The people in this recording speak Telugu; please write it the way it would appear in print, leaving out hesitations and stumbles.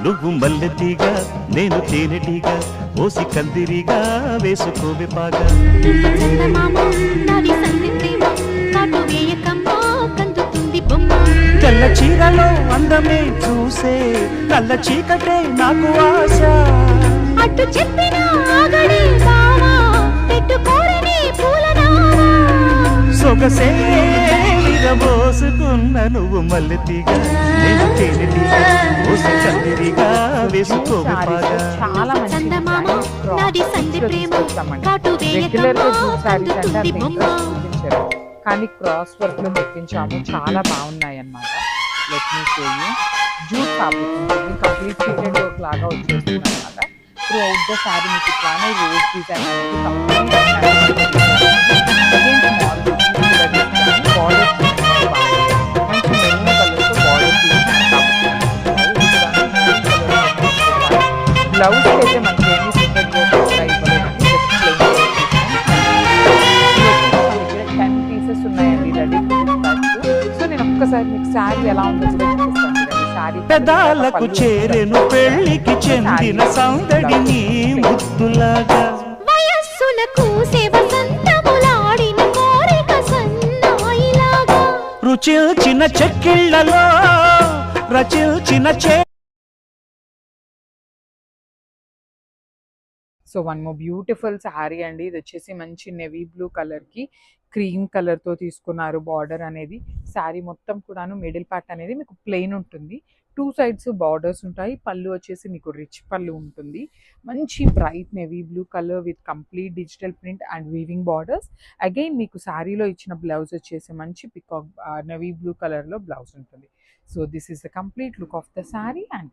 నువ్వు మల్లెతీగా నేను తేనెటీగా ఓసి కందిరిగా వేసుకోవే పాగా తెల్ల చీరలో అందమే చూసే కళ్ళ చీకటే నాకు ఆశ అటు చెప్పిన ఆగడే బావా పెట్టుకోరని పూలనావా సొగసే విరబోసుకున్న నువ్వు మల్లెతీగా నేను తేనెటీగా ఓసి కందిరిగా వేసుకోవే పాగా చాలా మంచి చందమామ నాది సంధి ప్రేమ కాటు రెగ్యులర్ గా జూట్ శారీస్ అంటే వేయకమ్మ ఇంట్రెస్ట్ చూపించారు, కానీ క్రాస్ వర్క్ లో తెప్పించాము. చాలా బాగున్నాయి అన్నమాట. Let me show you. Jute fabric ఉంటుంది, కంప్లీట్ ఫిటెడ్ వర్క్ లాగా వచ్చేస్తుంది అనమాట. త్రూ అవుట్ ద శారీ మీకు ఇట్లానే రోజ్ డిజైన్ అనేది బ్లౌజ్ అయితే మనకి ఏమి ఫిటెడ్ వర్క్ కూడా ఇవ్వలేదండి. జస్ట్ 10 పీసెస్ ఉన్నాయండి రెడీ. సో నేను ఒక్కసారి మీకు శారీ ఎలా ఉందో కూడా చూపిస్తాను. శారీ పెదాలకు చేరెను పెళ్లికి చెందిన సౌందడి నీ ముద్దులాగా వయస్సులకు సేవ సంతములాడిన కోరిక సన్నాయిలాగా రుచిల్చిన చెక్కిళ్లలో రచిల్చిన so one more beautiful sari అండి. ఇది వచ్చేసి మంచి నెవీ బ్లూ కలర్ కి క్రీమ్ కలర్ తో తీసుకున్నారు బార్డర్ అనేది. శారీ మొత్తం కూడాను మిడిల్ పార్ట్ అనేది మీకు ప్లెయిన్ ఉంటుంది, 2 సైడ్స్ బార్డర్స్ ఉంటాయి. పళ్ళు వచ్చేసి మీకు రిచ్ పళ్ళు ఉంటుంది. మంచి bright navy blue colour with complete digital print and weaving borders. Again మీకు శారీలో ఇచ్చిన బ్లౌజ్ వచ్చేసి మంచి పికాక్ నెవీ బ్లూ కలర్ లో బ్లౌజ్ ఉంటుంది. So this is the complete look of the sari and